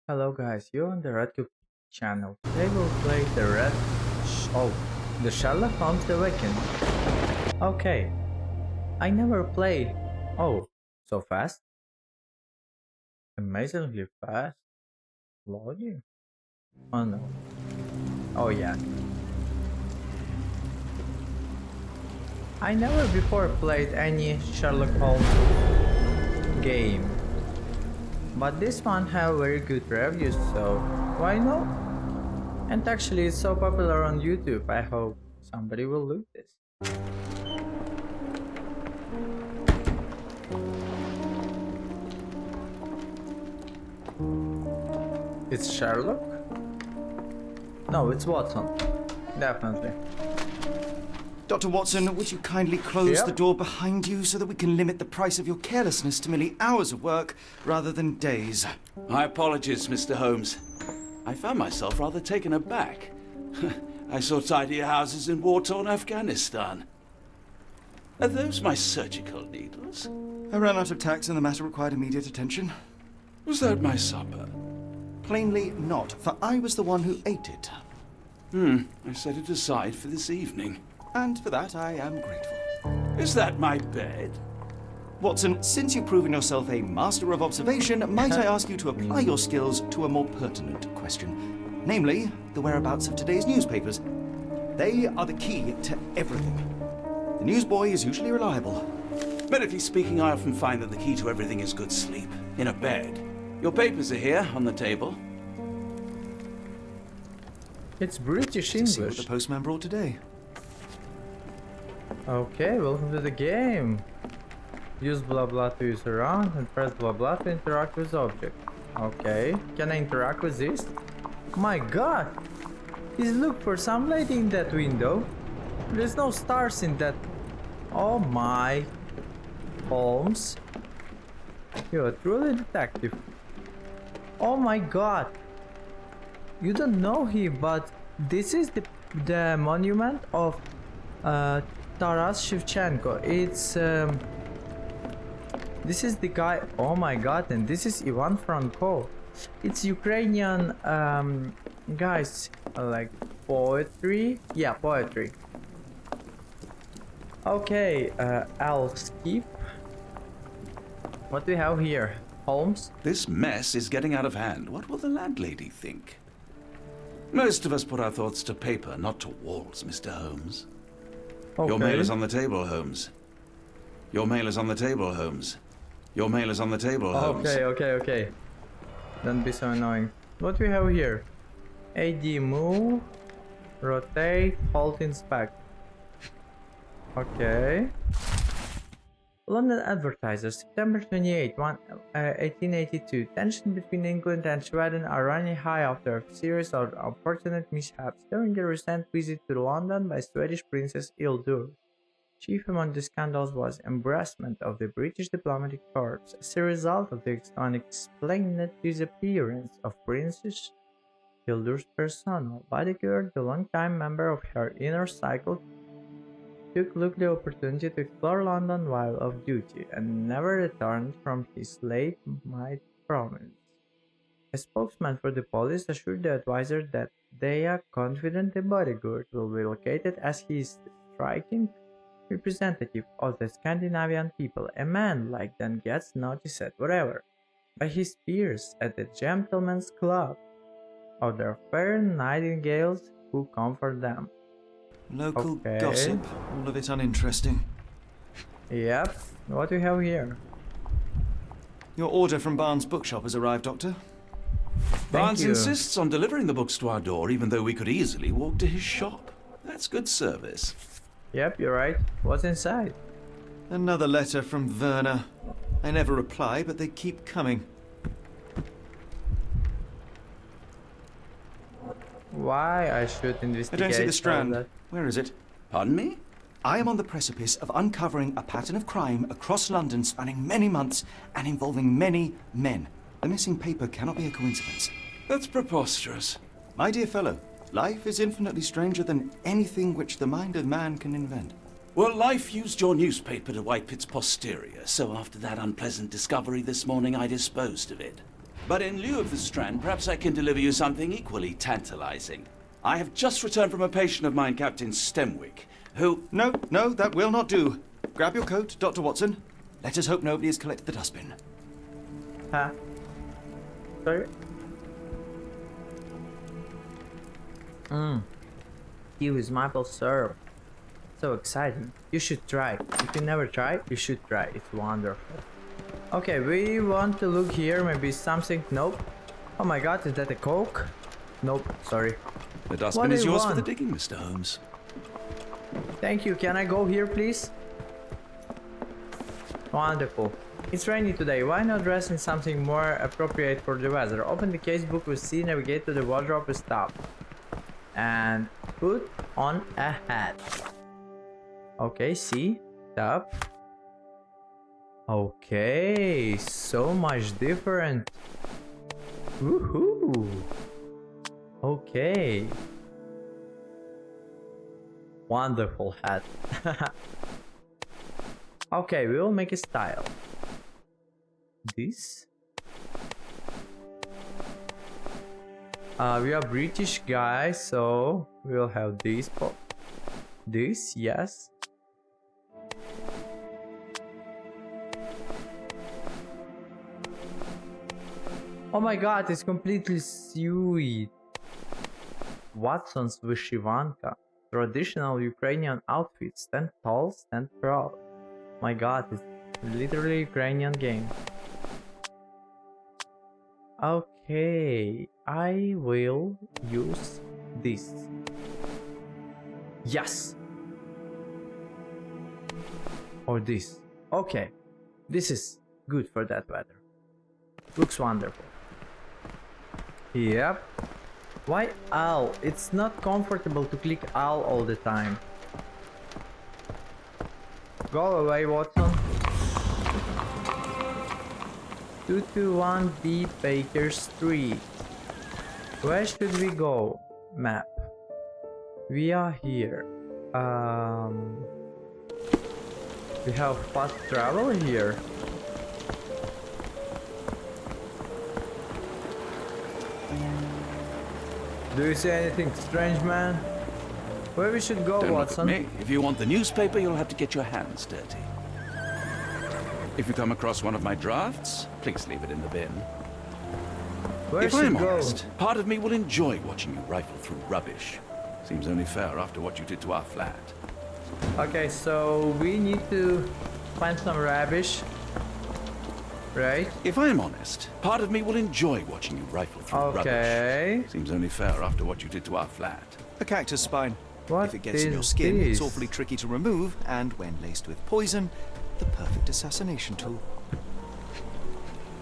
Hello guys, you're on the RedCube Channel. Today we'll play the Sherlock Holmes Awakened. Okay, I never played. Oh, so fast? Amazingly fast. Loading? Oh no. Oh yeah. I never before played any Sherlock Holmes game. But this one have very good reviews, so why not? And actually it's so popular on YouTube, I hope somebody will look this. It's Sherlock? No, it's Watson. Definitely. Dr. Watson, would you kindly close the door behind you so that we can limit the price of your carelessness to merely hours of work rather than days? My apologies, Mr. Holmes. I found myself rather taken aback. I saw tidier houses in war-torn Afghanistan. Are those my surgical needles? I ran out of tacks and the matter required immediate attention. Was that my supper? Plainly not, for I was the one who ate it. I set it aside for this evening. And for that I am grateful. Is that my bed? Watson, since you've proven yourself a master of observation, might I ask you to apply your skills to a more pertinent question? Namely, the whereabouts of today's newspapers. They are the key to everything. The newsboy is usually reliable. Medically speaking, I often find that the key to everything is good sleep. In a bed. Your papers are here, on the table. It's British To see what English. the postman brought today. Okay, welcome to the game. Use blah blah to use around and press blah blah to interact with object. Okay, can I interact with this? My god! He's look for some lady in that window. There's no stars in that. Oh my. Holmes. You're truly detective. Oh my god. You don't know him, but this is the monument of Taras Shevchenko. It's this is the guy. Oh my god, and this is Ivan Franko. It's Ukrainian guys, like poetry. Yeah, poetry. Okay, I'll skip. What do we have here? Holmes? This mess is getting out of hand. What will the landlady think? Most of us put our thoughts to paper, not to walls, Mr. Holmes. Okay. Your mail is on the table, Holmes. Your mail is on the table, Holmes. Your mail is on the table, Holmes. Okay. Don't be so annoying. What we have here? AD move, rotate, halt, inspect. Okay. London Advertiser, September 28, 1882. Tension between England and Sweden are running high after a series of unfortunate mishaps during the recent visit to London by Swedish Princess Hildur. Chief among the scandals was embarrassment of the British diplomatic corps as a result of the unexplained disappearance of Princess Hildur's personnel bodyguard, the longtime member of her inner circle, took the opportunity to explore London while off duty and never returned from his late night promenade. A spokesman for the police assured the advisor that they are confident the bodyguard will be located as he is the striking representative of the Scandinavian people, a man like them gets noticed wherever by his peers at the gentlemen's club, of their fair nightingales who comfort them. Local Okay. gossip, all of it uninteresting. Yep, what do we have here? Your order from Barnes' bookshop has arrived, Doctor. Barnes you. insists on delivering the books to our door, even though we could easily walk to his shop. That's good service. Yep, you're right. What's inside? Another letter from Werner. I never reply, but they keep coming. Why I should I investigate don't see the all strand. that. Where is it? Pardon me? I am on the precipice of uncovering a pattern of crime across London spanning many months and involving many men. The missing paper cannot be a coincidence. That's preposterous. My dear fellow, life is infinitely stranger than anything which the mind of man can invent. Well, life used your newspaper to wipe its posterior, so after that unpleasant discovery this morning, I disposed of it. But in lieu of the strand, perhaps I can deliver you something equally tantalizing. I have just returned from a patient of mine, Captain Stemwick, who... No, that will not do. Grab your coat, Dr. Watson. Let us hope nobody has collected the dustbin. Huh? Sorry? Kiwi's maple syrup. So exciting. You should try. If you never tried, you should try. It's wonderful. Okay, we want to look here. Maybe something. Nope. Oh my god, is that a Coke? Nope, sorry. The dustbin is yours for the digging, Mr. Holmes. Thank you. Can I go here, please? Wonderful. It's rainy today. Why not dress in something more appropriate for the weather? Open the casebook with C, navigate to the wardrobe with stop. And put on a hat. Okay, C, stop. Okay, so much different. Woohoo! Okay. Wonderful hat. Okay, we will make a style. This. We are British guys, so we'll have this. This, yes. Oh my god, it's completely sweet. Watson's Vyshivanka. Traditional Ukrainian outfit. Stand tall, stand proud. My god, it's literally Ukrainian game. Okay, I will use this. Yes! Or this. Okay, this is good for that weather. Looks wonderful. Yep. Why L? It's not comfortable to click L all the time. Go away, Watson. 221B Baker Street. Where should we go? Map. We are here. We have fast travel here. Do you see anything strange, man? Where we should go, Don't Watson? look at me. If you want the newspaper, you'll have to get your hands dirty. If you come across one of my drafts, please leave it in the bin. Where If should I'm go? honest, part of me will enjoy watching you rifle through rubbish. Seems only fair after what you did to our flat. Okay, so we need to find some rubbish, right? If I'm honest, part of me will enjoy watching you rifle through Okay. rubbish. Seems only fair after what you did to our flat. A cactus spine. What If it gets in your is skin, this? it's awfully tricky to remove, and when laced with poison, the perfect assassination tool.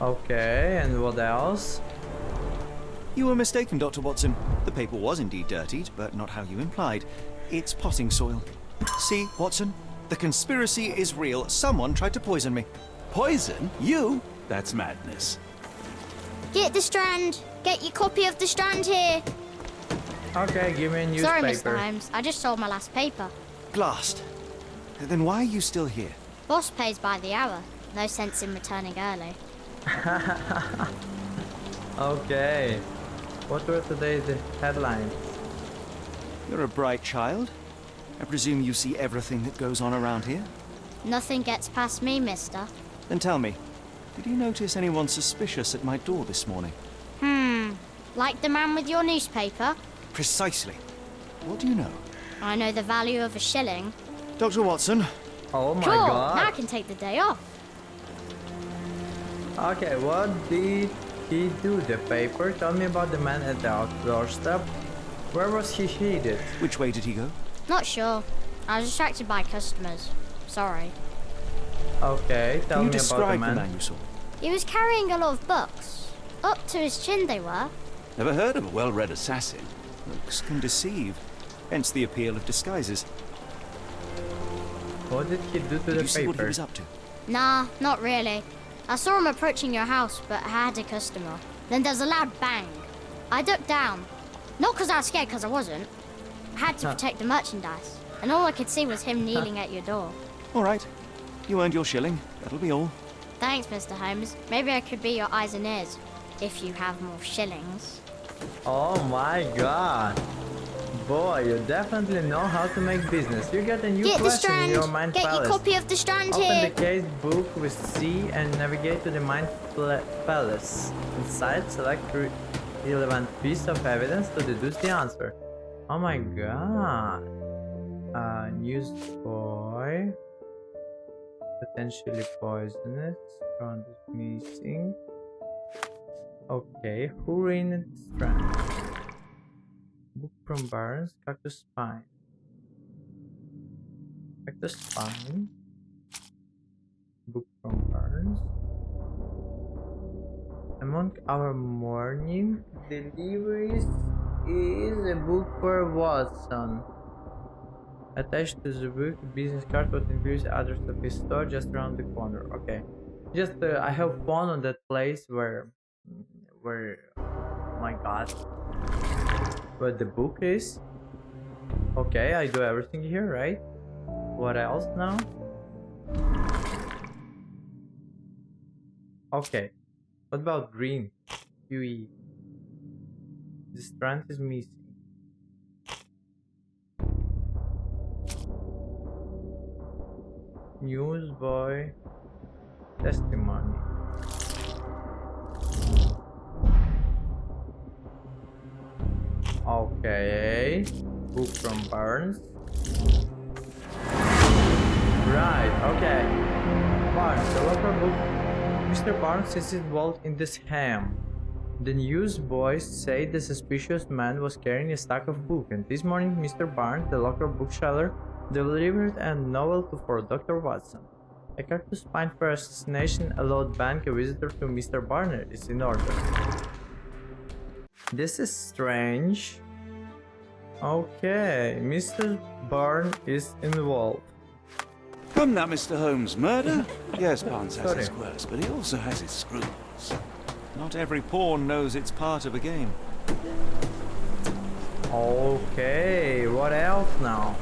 Okay, and what else? You were mistaken, Dr. Watson. The paper was indeed dirtied, but not how you implied. It's potting soil. See, Watson? The conspiracy is real. Someone tried to poison me. Poison? You? That's madness. Get the Strand! Get your copy of the Strand here! Okay, give me a newspaper. Sorry, Mr. Holmes. I just sold my last paper. Blast. Then why are you still here? Boss pays by the hour. No sense in returning early. Okay. What were today's headlines? You're a bright child. I presume you see everything that goes on around here? Nothing gets past me, mister. Then tell me, did you notice anyone suspicious at my door this morning? Like the man with your newspaper? Precisely. What do you know? I know the value of a shilling. Dr. Watson, Oh my Cool! Now I god. can take the day off. Okay, what did he do? The paper? Tell me about the man at the doorstep. Where was he headed? which way did he go? Not sure. I was distracted by customers. Sorry. Okay, tell Can you me about the describe the man. man you saw? He was carrying a lot of books. Up to his chin they were. Never heard of a well-read assassin. Looks can deceive. Hence the appeal of disguises. What did he do to Did the you see what he paper? was up to? Nah, not really. I saw him approaching your house, but I had a customer. Then there's a loud bang. I ducked down. Not because I was scared, because I wasn't. I had to protect the merchandise. And all I could see was him kneeling at your door. All right. You earned your shilling. That'll be all. Thanks, Mr. Holmes. Maybe I could be your eyes and ears. If you have more shillings. Oh my god. Boy, you definitely know how to make business. You get a new Get the question in strand! your mind Get palace. your copy of the strand Open here! the case book with C and navigate to the mind palace. Inside, select relevant piece of evidence to deduce the answer. Oh my god. Newsboy. Potentially poisonous. Strand is missing. Okay, who ruined the strand? Book from Barnes, Cactus Spine. Cactus Spine. Book from Barnes. Among our morning deliveries is a book for Watson. Attached to the book, business card what includes the address of his store just around the corner. Okay. Just I have fun on that place where oh my god. Where the book is. Okay, I do everything here, right? What else now? Okay. What about green? QE. The strand is missing. Newsboy. Testimony. Okay. Book from Barnes. Right, okay. Barnes, the local book. Mr. Barnes is involved in this ham. The newsboys say the suspicious man was carrying a stack of books, and this morning Mr. Barnes, the local bookseller, delivered a novel for Dr. Watson. A cactus spine for assassination allowed bank a visitor to Mr. Barnes is in order. This is strange. Okay, Mr. Barnes is involved. Come now, Mr. Holmes. Murder? Yes, Barnes has Sorry. his quirks, but he also has his scruples. Not every pawn knows it's part of a game. Okay, what else now?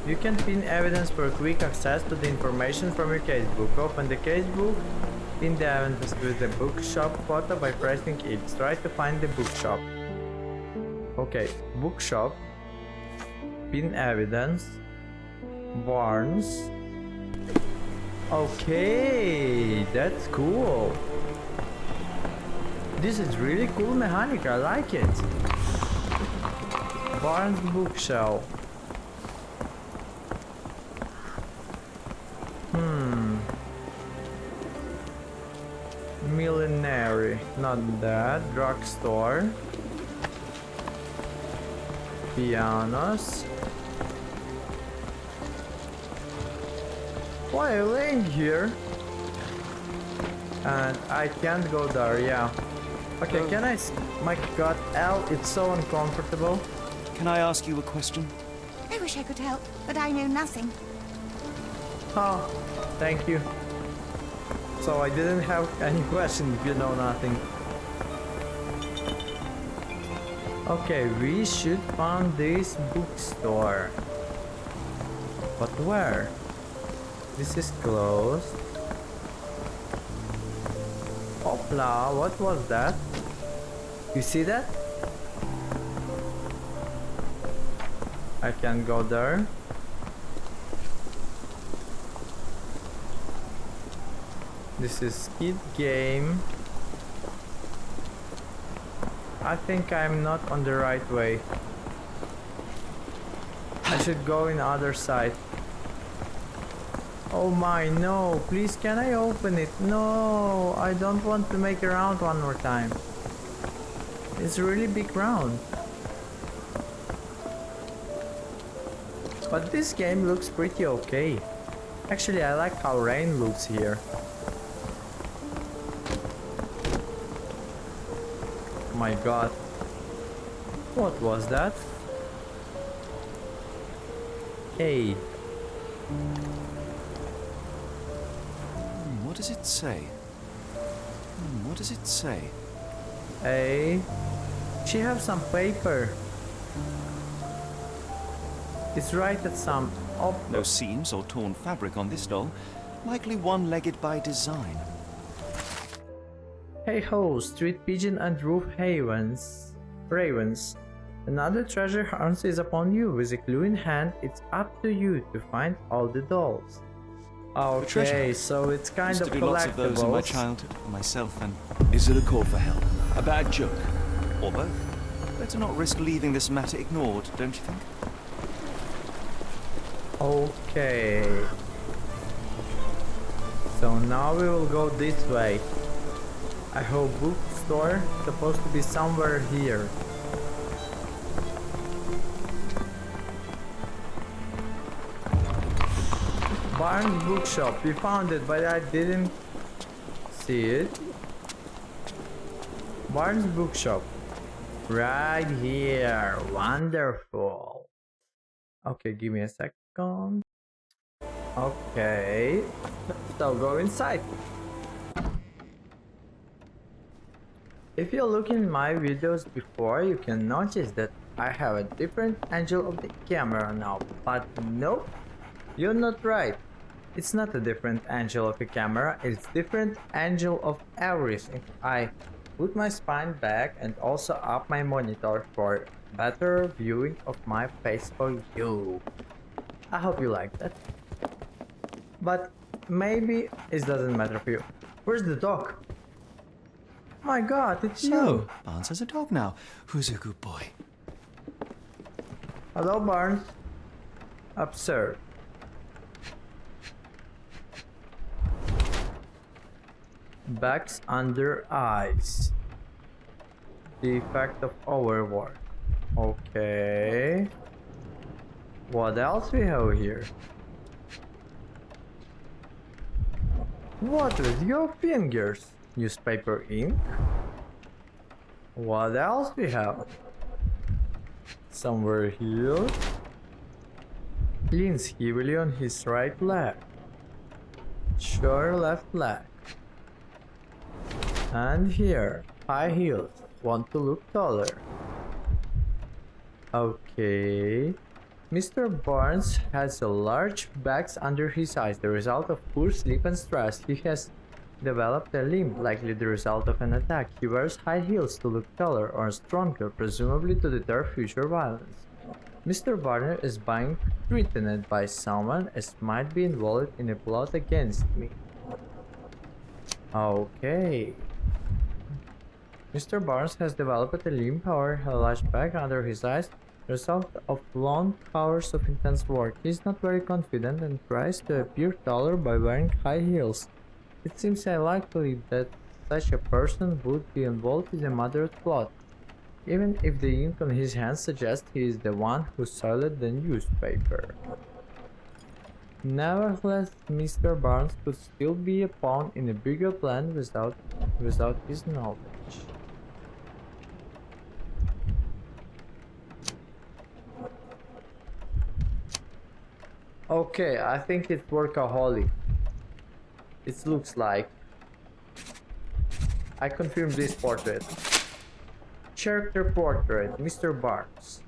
You can pin evidence for quick access to the information from your casebook. Open the casebook, pin the evidence with the bookshop photo by pressing X. Try to find the bookshop. Okay, bookshop, pin evidence, Barnes. Okay, that's cool. This is really cool mechanic, I like it. Barnes bookshelf. Millenary, not that. Drugstore. Pianos. Why are you laying here? And I can't go there, yeah. Okay, can I my god, L, it's so uncomfortable. Can I ask you a question? I wish I could help, but I know nothing. Oh, thank you. So I didn't have any question if you know nothing. Okay, we should find this bookstore. But where? This is closed. Hopla, what was that? You see that? I can go there. This is Kid Game. I think I'm not on the right way. I should go in other side. Oh my, no, please can I open it? No, I don't want to make a round one more time. It's a really big round. But this game looks pretty okay. Actually, I like how rain looks here. My god. What was that? Hey. What does it say? What does it say? Hey. She have some paper. It's right at some No seams or torn fabric on this doll. Likely one-legged by design. Hey ho, street pigeon and roof ravens. Another treasure hunt is upon you. With a clue in hand, it's up to you to find all the dolls. Okay, treasure. so it's kind Used of to do lots of those in my collectibles. childhood, myself, and Is it a call for help? a bad joke. Or both. Better not risk leaving this matter ignored, don't you think? Okay. So now we will go this way. I hope bookstore is supposed to be somewhere here. Barnes Bookshop. We found it, but I didn't see it. Barnes Bookshop. Right here. Wonderful. Okay, give me a second. Okay. So go inside. If you look in my videos before, you can notice that I have a different angle of the camera now. But nope, you're not right. It's not a different angle of the camera, it's different angle of everything. I put my spine back and also up my monitor for better viewing of my face for you. I hope you like that. But maybe it doesn't matter for you. Where's the dog? My god, it's you. So, Barnes has a dog now. Who's a good boy? Hello, Barnes. Observe. Bags under eyes. The effect of overwork. Okay. What else we have here? What with your fingers? Newspaper ink. What else we have? Somewhere here. Leans heavily on his right leg. Sure left leg. And here, high heels. Want to look taller. Okay. Mr. Barnes has a large bags under his eyes, the result of poor sleep and stress. He has developed a limp, likely the result of an attack. He wears high heels to look taller or stronger, presumably to deter future violence. Mr. Barnes is being threatened by someone as might be involved in a plot against me. Okay. Mr. Barnes has developed a limp or a large bag under his eyes, the result of long hours of intense work. He is not very confident and tries to appear taller by wearing high heels. It seems unlikely that such a person would be involved in a moderate plot, even if the ink on his hands suggests he is the one who soiled the newspaper. Nevertheless, Mr. Barnes could still be a pawn in a bigger plan without his knowledge. Okay, I think it's workaholic. It looks like. I confirm this portrait. Character portrait, Mr. Barnes.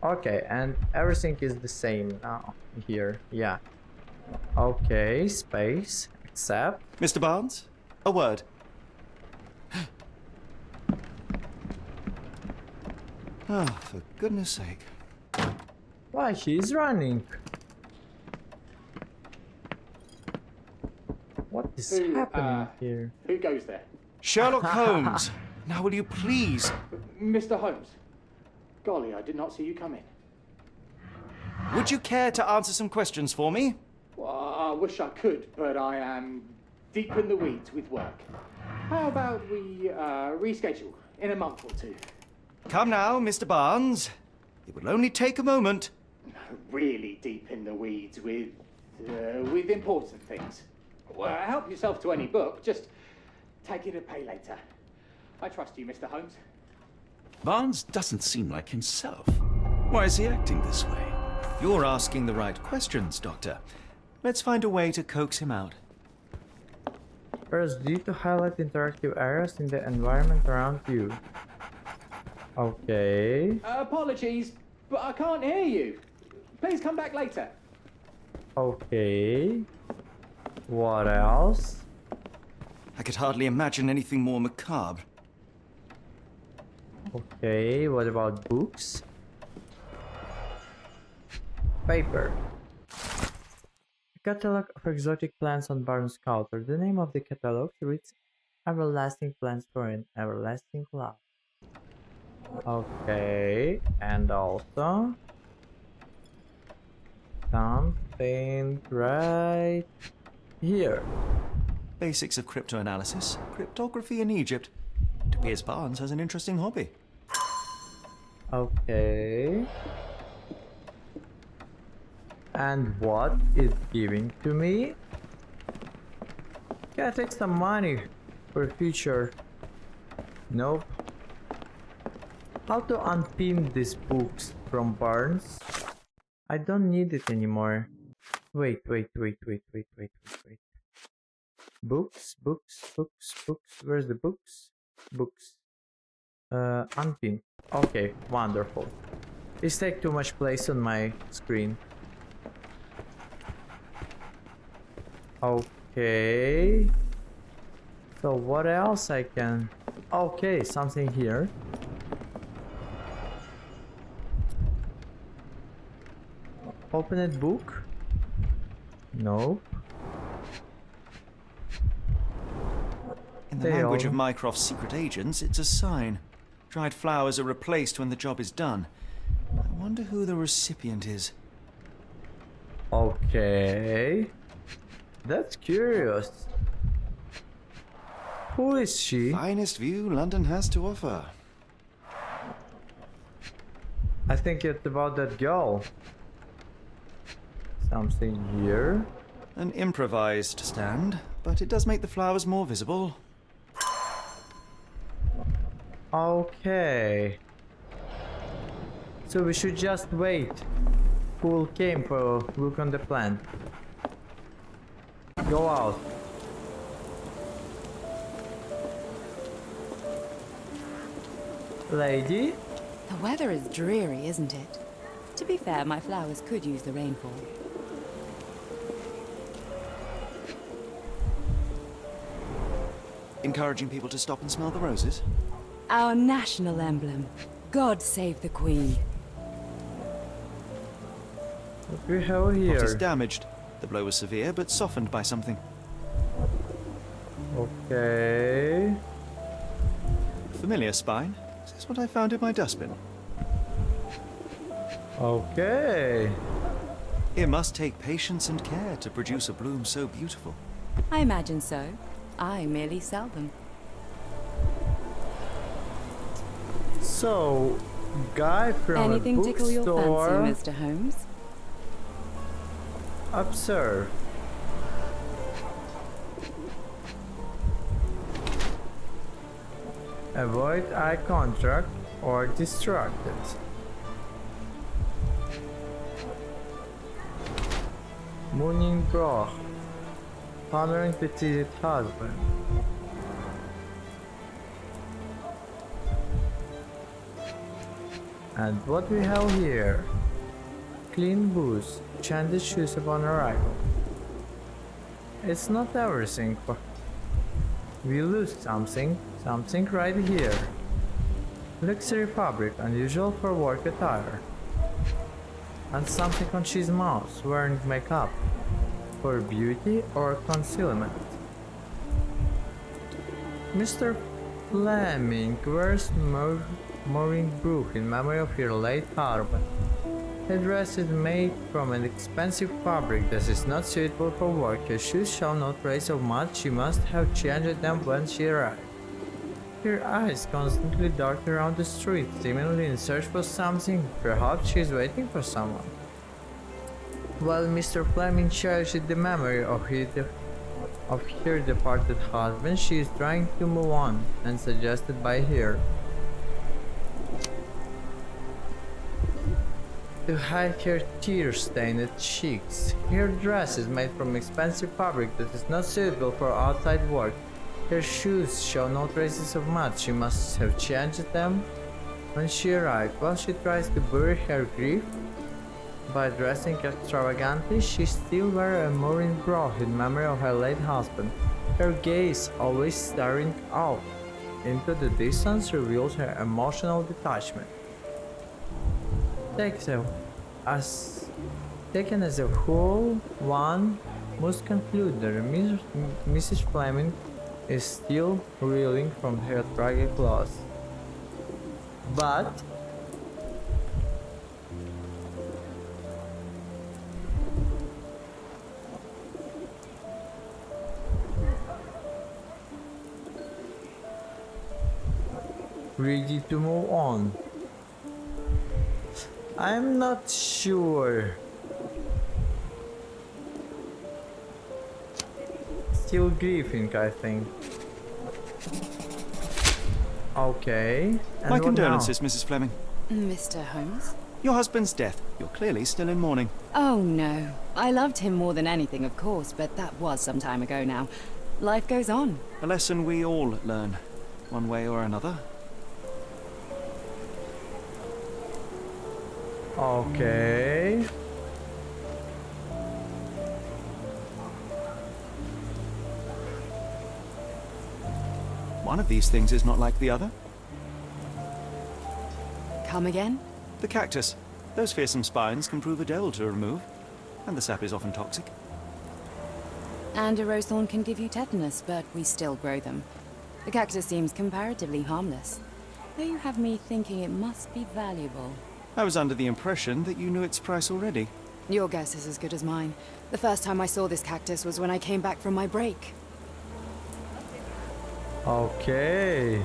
Okay, and everything is the same now here. Yeah. Okay, space, accept. Mr. Barnes? A word. Oh, for goodness sake. Why, he's running. What is happening here? Who goes there? Sherlock Holmes! Now will you please? Mr. Holmes. Golly, I did not see you come in. Would you care to answer some questions for me? Well, I wish I could, but I am deep in the weeds with work. How about we reschedule in a month or two? Come now, Mr. Barnes. It will only take a moment. Really deep in the weeds with important things. Well, help yourself to any book. Just take it or pay later. I trust you, Mr. Holmes. Barnes doesn't seem like himself. Why is he acting this way? You're asking the right questions, Doctor. Let's find a way to coax him out. Press D to highlight interactive areas in the environment around you. Okay. Apologies, but I can't hear you. Please come back later. Okay. What else? I could hardly imagine anything more macabre. Okay, what about books? Paper. A catalog of exotic plants on Barnes counter. The name of the catalog reads Everlasting Plants for an Everlasting Love. Okay, and also something right here. Basics of cryptoanalysis, cryptography in Egypt. It appears Barnes has an interesting hobby. Okay. And what is giving to me? Can I take some money for the future? Nope. How to unpin these books from Barnes? I don't need it anymore. Wait. Books. Where's the books? Books. Unpin. Okay, wonderful. It's take too much place on my screen. Okay. So what else I can... Okay, something here. Open it book? No. In the language of Mycroft's secret agents, it's a sign. Dried flowers are replaced when the job is done. I wonder who the recipient is. Okay. That's curious. Who is she? Finest view London has to offer. I think it's about that girl. Something here. An improvised stand, but it does make the flowers more visible. Okay. So we should just wait. Who came for a look on the plant? Go out. Lady? The weather is dreary, isn't it? To be fair, my flowers could use the rainfall. Encouraging people to stop and smell the roses? Our national emblem. God save the Queen. What we have Pot is here? damaged. The blow was severe, but softened by something. Okay. Familiar spine. Is this what I found in my dustbin? Okay. It must take patience and care to produce a bloom so beautiful. I imagine so. I merely sell them. So, guy from Anything a tickle your bookstore. fancy, Mr. Holmes? Observe. Avoid eye contact or distracted. Morning bra. Honoring the deceased husband. And what we have here? Clean boots, chanted shoes upon arrival. It's not everything, but we lose something right here. Luxury fabric, unusual for work attire. And something on his mouth, wearing makeup. For beauty or concealment. Mr. Fleming wears Maureen Brooke in memory of your late husband. The dress is made from an expensive fabric that is not suitable for work. Her shoes show no trace of mud. She must have changed them when she arrived. Her eyes constantly dart around the street, seemingly in search for something. Perhaps she is waiting for someone. While Mr. Fleming cherishes the memory of her departed husband, she is trying to move on, and suggested by her. To hide her tear-stained cheeks. Her dress is made from expensive fabric that is not suitable for outside work. Her shoes show no traces of mud. She must have changed them when she arrived. While she tries to bury her grief by dressing extravagantly, she still wears a Maureen bra in memory of her late husband. Her gaze, always staring out into the distance, reveals her emotional detachment. Taken as a whole, one must conclude that Mrs. Fleming is still reeling from her tragic loss. But ready to move on. I'm not sure. Still grieving, I think. Okay. And My what condolences, now? Mrs. Fleming. Mr. Holmes? Your husband's death. You're clearly still in mourning. Oh, no. I loved him more than anything, of course, but that was some time ago now. Life goes on. A lesson we all learn, one way or another. Okay. One of these things is not like the other. Come again? The cactus. Those fearsome spines can prove a devil to remove, and the sap is often toxic. And a rose thorn can give you tetanus, but we still grow them. The cactus seems comparatively harmless, though you have me thinking it must be valuable. I was under the impression that you knew its price already. Your guess is as good as mine. The first time I saw this cactus was when I came back from my break. Okay.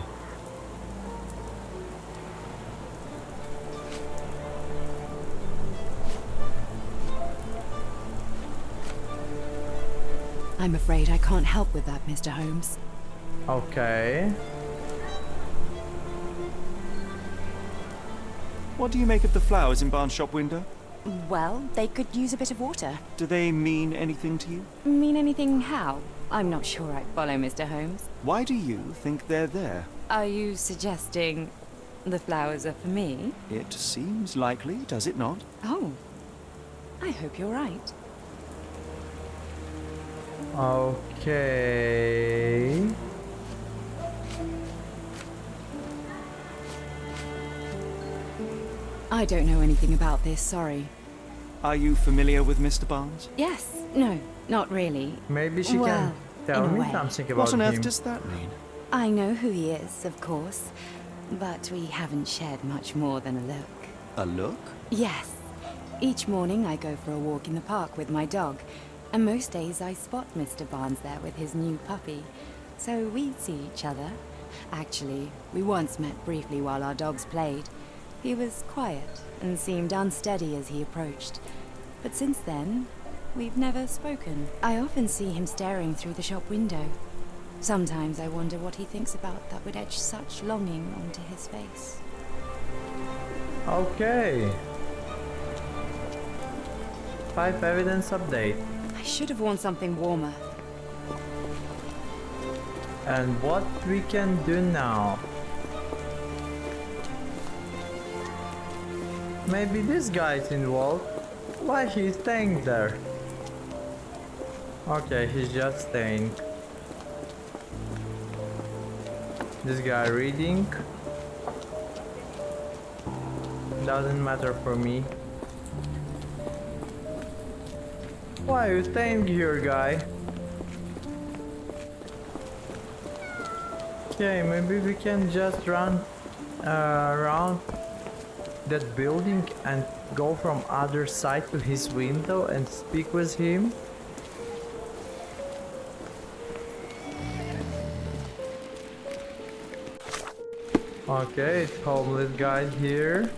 I'm afraid I can't help with that, Mr. Holmes. Okay. What do you make of the flowers in Barnes' shop window? Well, they could use a bit of water. Do they mean anything to you? Mean anything how? I'm not sure I follow, Mr. Holmes. Why do you think they're there? Are you suggesting the flowers are for me? It seems likely, does it not? Oh, I hope you're right. Okay. I don't know anything about this, sorry. Are you familiar with Mr. Barnes? Yes, no, not really. Maybe she Well, can tell in a me way. something about What on earth him. does that mean? I know who he is, of course, but we haven't shared much more than a look. A look? Yes. Each morning I go for a walk in the park with my dog, and most days I spot Mr. Barnes there with his new puppy. So we see each other. Actually, we once met briefly while our dogs played. He was quiet and seemed unsteady as he approached. But since then, we've never spoken. I often see him staring through the shop window. Sometimes I wonder what he thinks about that would etch such longing onto his face. Okay. 5 evidence update. I should have worn something warmer. And what we can do now? Maybe this guy's involved. Why he's staying there? Okay, he's just staying. This guy reading. Doesn't matter for me. Why are you staying here, guy? Okay, maybe we can just run around that building and go from other side to his window and speak with him. Okay, it's homeless guy here.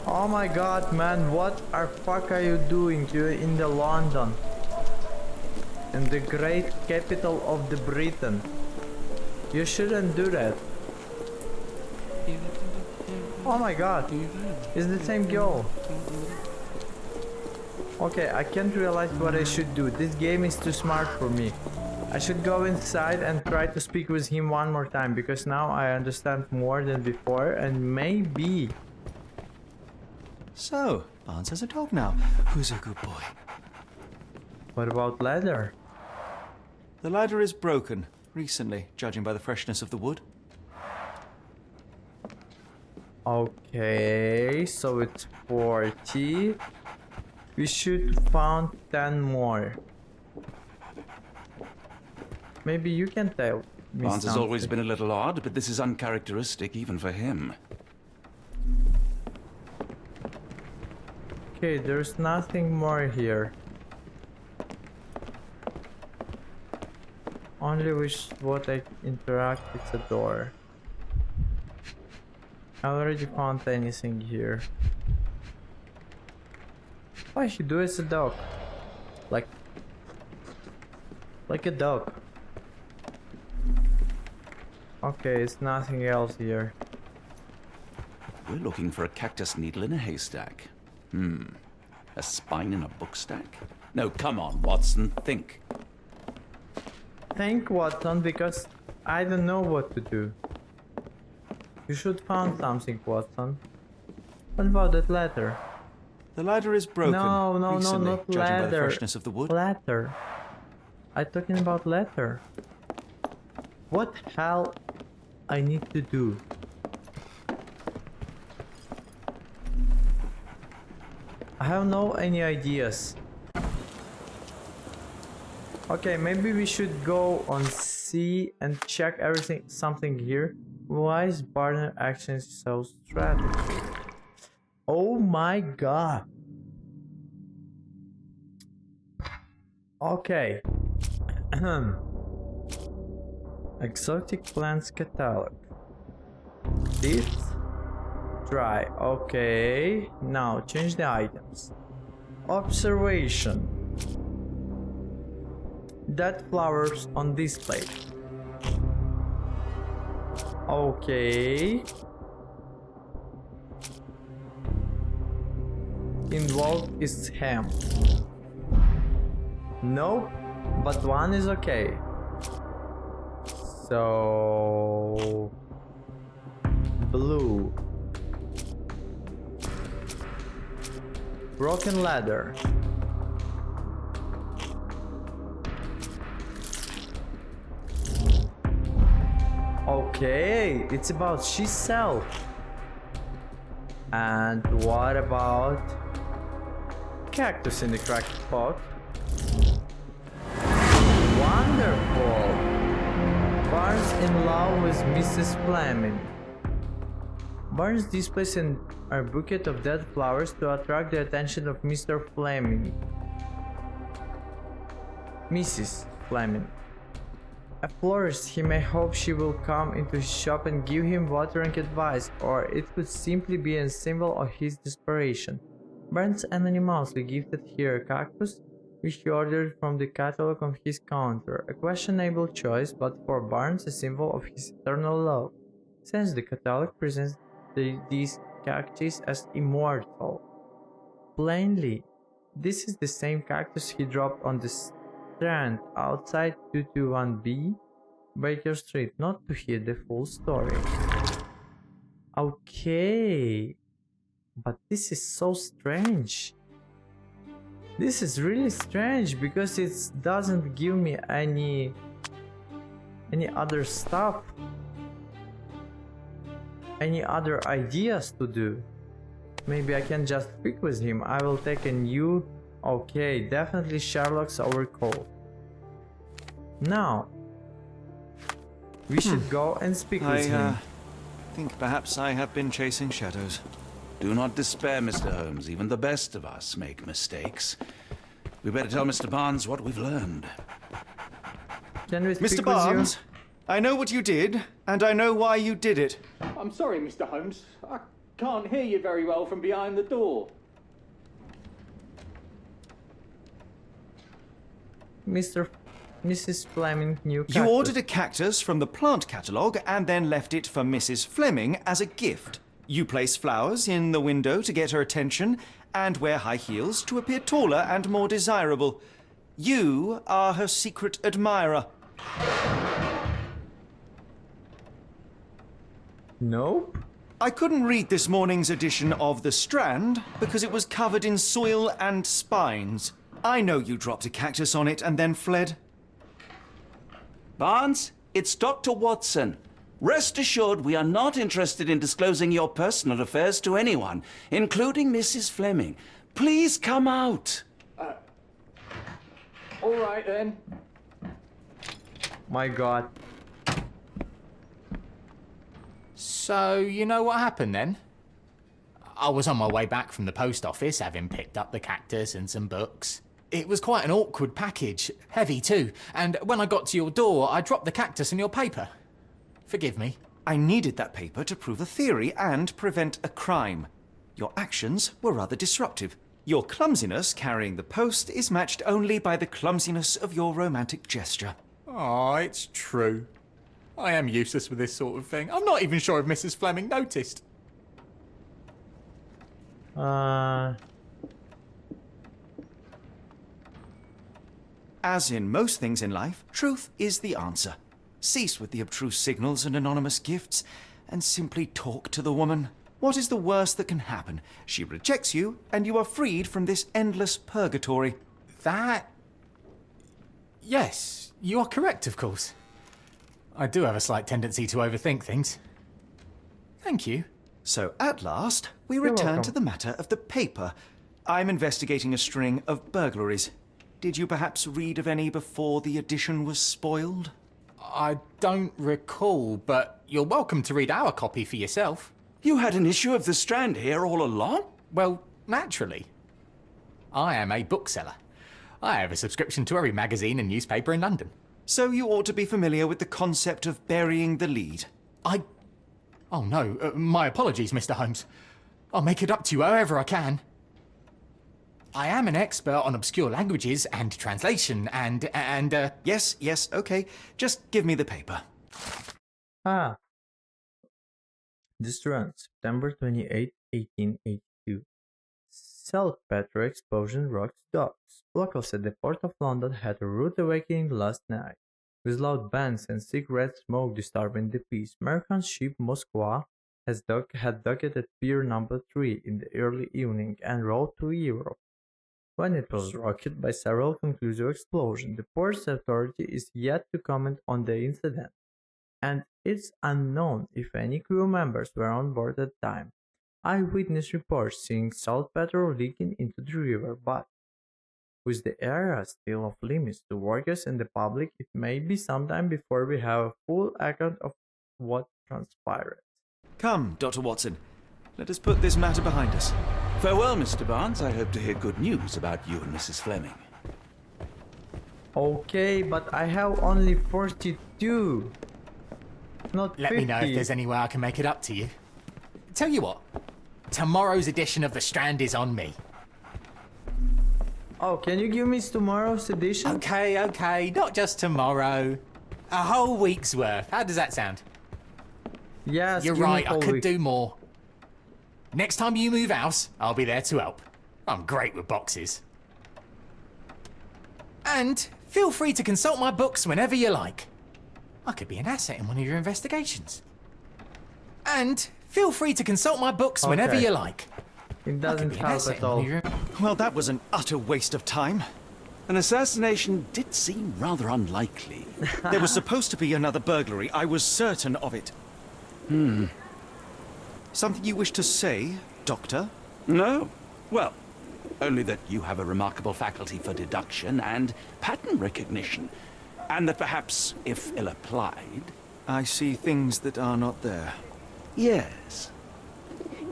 Oh my god, man, what the fuck are you doing? You're in the London, in the great capital of the Britain. You shouldn't do that. Oh my god, it's the same girl. Okay, I can't realize what I should do. This game is too smart for me. I should go inside and try to speak with him one more time, because now I understand more than before, and maybe... So, Barnes has a dog now. Who's a good boy? What about leather? The ladder is broken, recently, judging by the freshness of the wood. Okay, so it's 40. We should found 10 more. Maybe you can tell me Barnes has always something. been a little odd, but this is uncharacteristic even for him. Okay, there's nothing more here. Only with what I interact with the door. I already found anything here. Why he do as a dog? Like a dog. Okay, it's nothing else here. We're looking for a cactus needle in a haystack. A spine in a book stack? No, come on, Watson, think. Think, Watson, because I don't know what to do. You should find something, Watson. What about that letter? The ladder is broken, No, recently, not judging by the ladder. freshness of the wood. Letter. I'm talking about letter. What hell I need to do? I have no any ideas. Okay, maybe we should go on C and check everything, something here. Why is partner action so strategy? Oh my god. Okay. Exotic plants catalog. This. Try. Okay. Now change the items. Observation. Dead flowers on display. Okay. Involved is ham. Nope, but one is okay. So blue. Broken ladder. Okay, it's about she-self. And what about cactus in the cracked pot? Wonderful! Barnes in love with Mrs. Fleming. Barnes displays a bouquet of dead flowers to attract the attention of Mr. Fleming. Mrs. Fleming. A florist, he may hope she will come into his shop and give him watering advice, or it could simply be a symbol of his desperation. Barnes anonymously gifted her a cactus, which he ordered from the catalog on his counter. A questionable choice, but for Barnes a symbol of his eternal love, since the catalog presents these cactus as immortal. Plainly, this is the same cactus he dropped on the strand outside 221B Baker Street, not to hear the full story. Okay, but this is so strange. This is really strange because it doesn't give me any other stuff, any other ideas to do. Maybe I can just speak with him. I will take a new. Okay, definitely Sherlock's overcall. Now we should go and speak with him. I think perhaps I have been chasing shadows. Do not despair, Mr. Holmes. Even the best of us make mistakes. We better tell Mr. Barnes what we've learned. Can we speak Mr. with Barnes, you? I know what you did, and I know why you did it. I'm sorry, Mr. Holmes. I can't hear you very well from behind the door. Mrs. Fleming new cactus. You ordered a cactus from the plant catalogue and then left it for Mrs. Fleming as a gift. You place flowers in the window to get her attention and wear high heels to appear taller and more desirable. You are her secret admirer. Nope. I couldn't read this morning's edition of The Strand because it was covered in soil and spines. I know you dropped a cactus on it and then fled. Barnes, it's Dr. Watson. Rest assured we are not interested in disclosing your personal affairs to anyone, including Mrs. Fleming. Please come out. All right then. My god. So, you know what happened then? I was on my way back from the post office, having picked up the cactus and some books. It was quite an awkward package, heavy too, and when I got to your door, I dropped the cactus and your paper. Forgive me. I needed that paper to prove a theory and prevent a crime. Your actions were rather disruptive. Your clumsiness carrying the post is matched only by the clumsiness of your romantic gesture. Oh, it's true. I am useless with this sort of thing. I'm not even sure if Mrs. Fleming noticed. As in most things in life, truth is the answer. Cease with the abstruse signals and anonymous gifts, and simply talk to the woman. What is the worst that can happen? She rejects you, and you are freed from this endless purgatory. That... Yes, you are correct, of course. I do have a slight tendency to overthink things. Thank you. So at last, we You're return welcome. to the matter of the paper. I'm investigating a string of burglaries. Did you perhaps read of any before the edition was spoiled? I don't recall, but you're welcome to read our copy for yourself. You had an issue of The Strand here all along? Well, naturally. I am a bookseller. I have a subscription to every magazine and newspaper in London. So you ought to be familiar with the concept of burying the lead. Oh no, my apologies, Mr. Holmes. I'll make it up to you however I can. I am an expert on obscure languages and translation and Yes, okay. Just give me the paper. This run, September 28, 1882. Saltpeter explosion rocks docks. Locals at the Port of London had a rude awakening last night, with loud bangs and cigarette smoke disturbing the peace. American ship Moskva had docked at Pier Number 3 in the early evening en route to Europe, when it was rocked by several conclusive explosions. The port's authority is yet to comment on the incident, and it's unknown if any crew members were on board at the time. Eyewitness reports seeing saltpeter leaking into the river, but with the area still off limits to workers and the public, it may be some time before we have a full account of what transpired. Come, Dr. Watson. Let us put this matter behind us. Farewell, Mr. Barnes. I hope to hear good news about you and Mrs. Fleming. Okay, but I have only 42. Not 50. let me know if there's any way I can make it up to you. Tell you what, tomorrow's edition of The Strand is on me. Oh, can you give me tomorrow's edition? Okay, not just tomorrow. A whole week's worth. How does that sound? Yes, You're give me right, I whole could week. do more. Next time you move house, I'll be there to help. I'm great with boxes. And feel free to consult my books whenever you like. I could be an asset in one of your investigations. And feel free to consult my books whenever Okay. you like. It I could doesn't be an help asset at in one all. of your... Well, that was an utter waste of time. An assassination did seem rather unlikely. There was supposed to be another burglary. I was certain of it. Something you wish to say, Doctor? No? Well, only that you have a remarkable faculty for deduction and pattern recognition, and that perhaps, if ill-applied... I see things that are not there. Yes.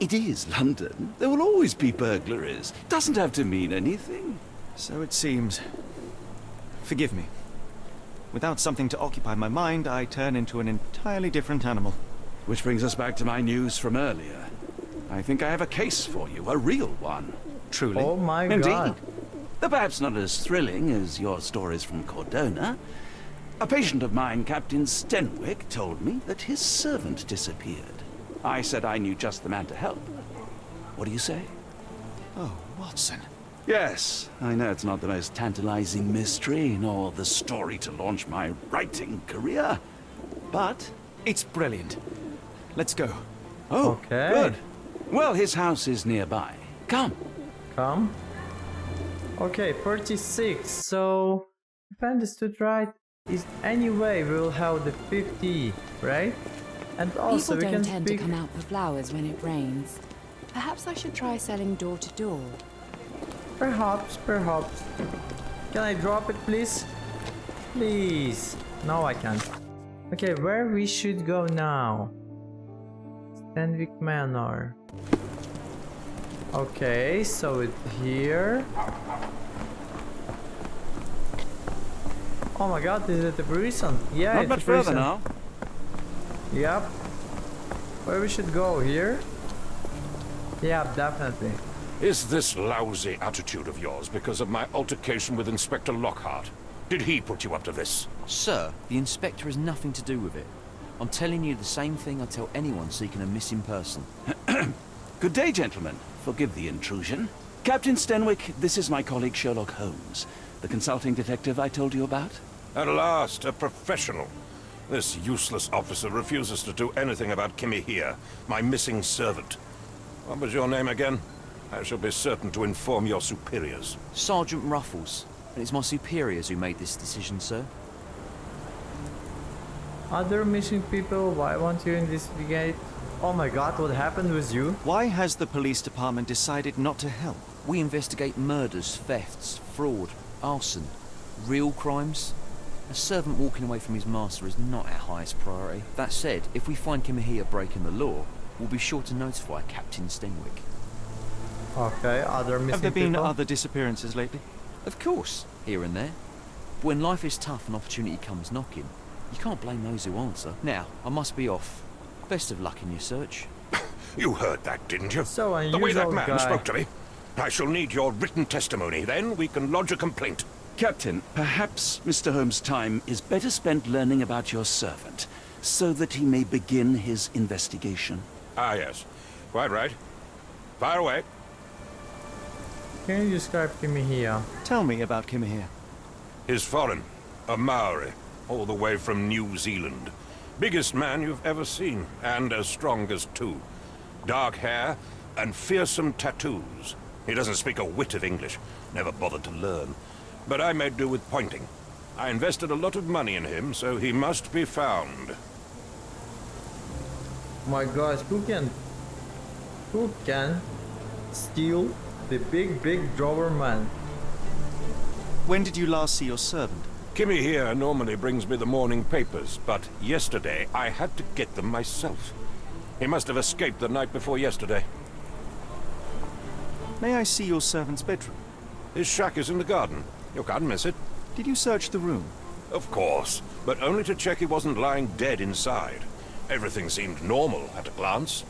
It is London. There will always be burglaries. Doesn't have to mean anything. So it seems. Forgive me. Without something to occupy my mind, I turn into an entirely different animal. Which brings us back to my news from earlier. I think I have a case for you, a real one. Truly. Oh my Indeed. god. Though perhaps not as thrilling as your stories from Cordona. A patient of mine, Captain Stenwick, told me that his servant disappeared. I said I knew just the man to help. What do you say? Oh, Watson. Yes, I know it's not the most tantalizing mystery, nor the story to launch my writing career, but... It's brilliant. Let's go. Oh, Okay. good. Well, his house is nearby. Come. Come. Okay, 46. So, if I understood right, is anyway we'll have the 50, right? And also People we don't can tend speak. to come out for flowers when it rains. Perhaps I should try selling door to door. Perhaps. Can I drop it, please? Please. No, I can't. Okay, where we should go now? Stanwick Manor. Okay, so it's here. Oh my god, is it the prison? Yeah, Not it's much the prison. further now. Yep. Where we should go? Here? Yeah, definitely. Is this lousy attitude of yours because of my altercation with Inspector Lockhart? Did he put you up to this? Sir, the inspector has nothing to do with it. I'm telling you the same thing I tell anyone seeking a missing person. Good day, gentlemen. Forgive the intrusion. Captain Stenwick, this is my colleague Sherlock Holmes, the consulting detective I told you about. At last, a professional. This useless officer refuses to do anything about Kimmy here, my missing servant. What was your name again? I shall be certain to inform your superiors. Sergeant Ruffles. And it's my superiors who made this decision, sir. Other missing people, why won't you investigate? Oh my god, what happened with you? Why has the police department decided not to help? We investigate murders, thefts, fraud, arson, real crimes. A servant walking away from his master is not our highest priority. That said, if we find Kimahia breaking the law, we'll be sure to notify Captain Stenwick. Okay, other missing Have there been people? other disappearances lately? Of course, here and there. But when life is tough and opportunity comes knocking, you can't blame those who answer. Now, I must be off. Best of luck in your search. You heard that, didn't you? So the way that unusual man guy. spoke to me. I shall need your written testimony, then we can lodge a complaint. Captain, perhaps Mr. Holmes' time is better spent learning about your servant, so that he may begin his investigation. Ah, yes. Quite right. Fire away. Can you describe Kimmy here? Tell me about Kimahia. He's foreign. A Maori. All the way from New Zealand. Biggest man you've ever seen, and as strong as two. Dark hair and fearsome tattoos. He doesn't speak a whit of English. Never bothered to learn. But I made do with pointing. I invested a lot of money in him, so he must be found. My gosh, who can steal the big drawer man? When did you last see your servant? Kimmy here normally brings me the morning papers, but yesterday I had to get them myself. He must have escaped the night before yesterday. May I see your servant's bedroom? His shack is in the garden. You can't miss it. Did you search the room? Of course, but only to check he wasn't lying dead inside. Everything seemed normal at a glance.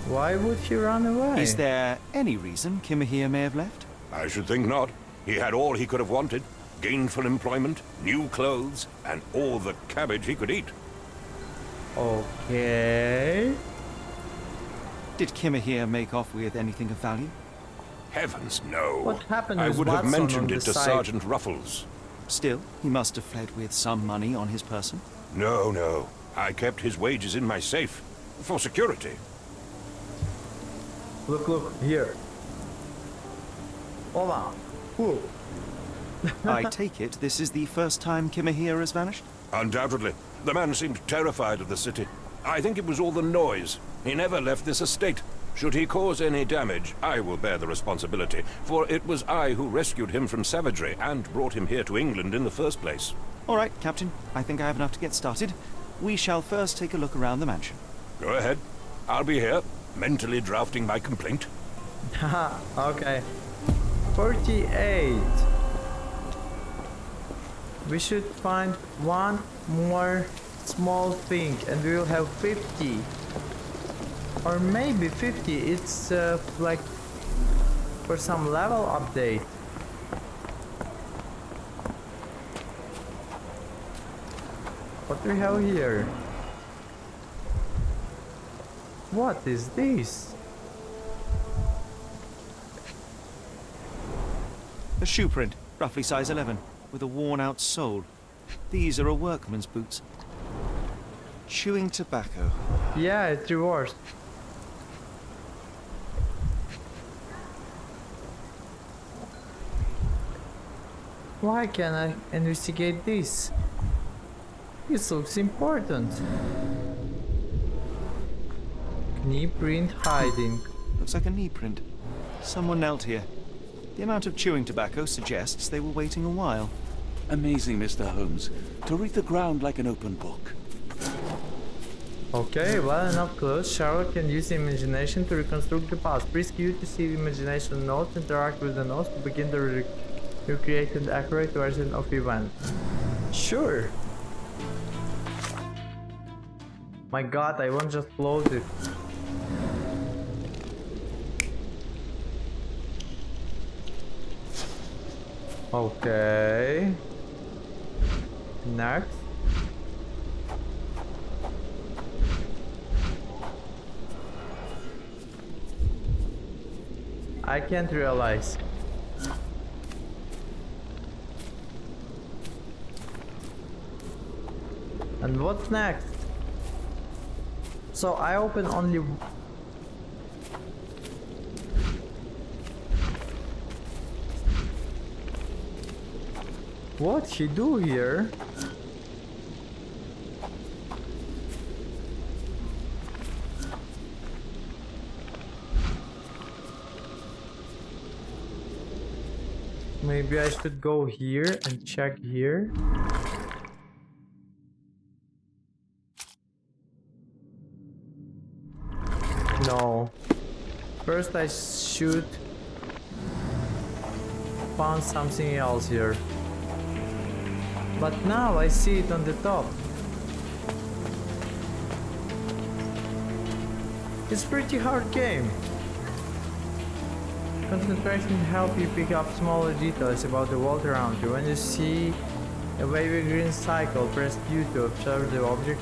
Why would he run away? Is there any reason Kimahia may have left? I should think not. He had all he could have wanted. Gainful employment, new clothes, and all the cabbage he could eat. Okay. Did Kimahia make off with anything of value? Heavens, no. What happened I with would have Watson on mentioned the it to side? Sergeant Ruffles. Still, he must have fled with some money on his person. No. I kept his wages in my safe. For security. Look, here. Hola. Who? I take it this is the first time Kimahia has vanished? Undoubtedly. The man seemed terrified of the city. I think it was all the noise. He never left this estate. Should he cause any damage, I will bear the responsibility, for it was I who rescued him from savagery and brought him here to England in the first place. All right, Captain. I think I have enough to get started. We shall first take a look around the mansion. Go ahead. I'll be here, mentally drafting my complaint. Haha, okay. 48. We should find one more small thing and we will have 50. Or maybe 50, it's like for some level update. What do we have here? What is this? A shoe print, roughly size 11, with a worn-out sole. These are a workman's boots. Chewing tobacco. Yeah, it's reversed. Why can't I investigate this? This looks important. Knee print hiding. Looks like a knee print. Someone knelt here. The amount of chewing tobacco suggests they were waiting a while. Amazing, Mr. Holmes. To read the ground like an open book. Okay, well up close, Sherlock can use the imagination to reconstruct the past. Press Q to see the imagination notes, interact with the notes to begin the recreated accurate version of event. Sure. My god, I won't just close it. Okay. Next. I can't realize. And what's next? So I open only. What he do here? Maybe I should go here and check here. No. First I should find something else here. But now I see it on the top. It's a pretty hard game. Concentration helps you pick up smaller details about the world around you. When you see a wavy green cycle, press Q to observe the object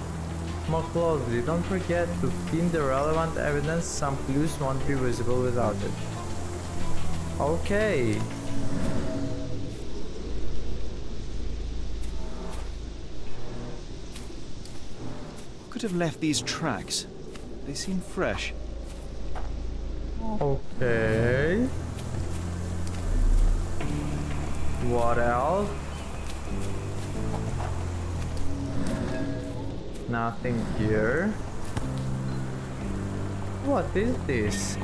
more closely. Don't forget to pin the relevant evidence. Some clues won't be visible without it. Okay. Could have left these tracks. They seem fresh. Okay. What else? Nothing here. What is this?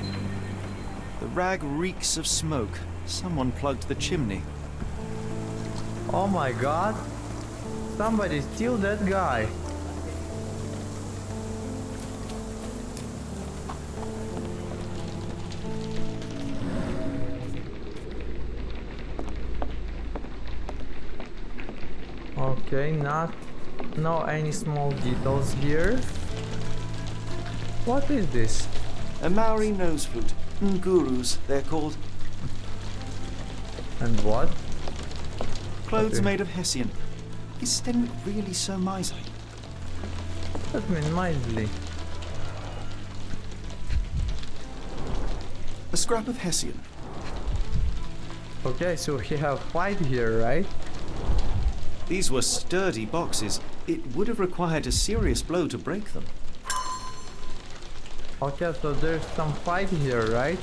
The rag reeks of smoke. Someone plugged the chimney. Oh my god. Somebody steal that guy. Okay, no any small details here. What is this? A Maori nose flute. Ngurus, they're called. And what? Clothes Okay. made of hessian. Is Stenwick really so miserly? That means mildly. A scrap of hessian. Okay, so he have fight here, right? These were sturdy boxes. It would have required a serious blow to break them. Okay, so there's some fight here, right?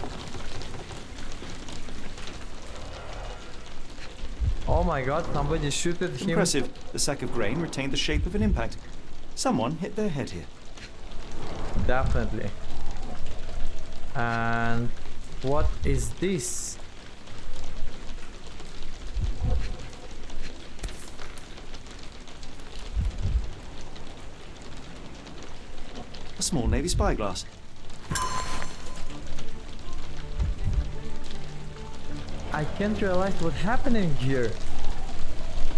Oh my god, somebody shooted him. Impressive. The sack of grain retained the shape of an impact. Someone hit their head here. Definitely. And what is this? A small navy spyglass. I can't realize what's happening here.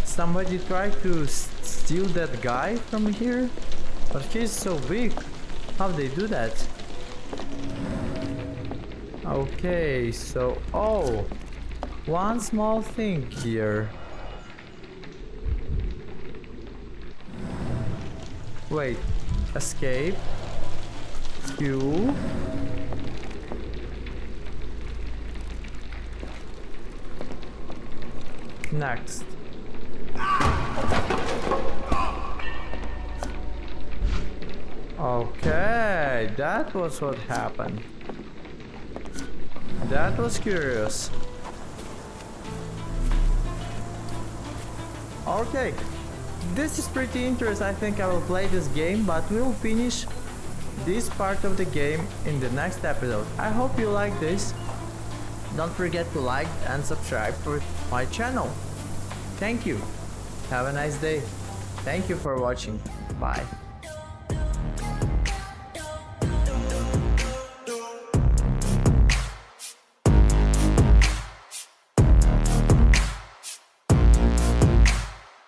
Somebody tried to steal that guy from here? But he's so big. How they do that? Okay, so... Oh! One small thing here. Wait. Escape. Q. Next. Okay, that was what happened. That was curious. Okay, this is pretty interesting. I think I will play this game, but we'll finish this part of the game in the next episode. I hope you like this. Don't forget to like and subscribe to my channel. Thank you. Have a nice day. Thank you for watching. Bye.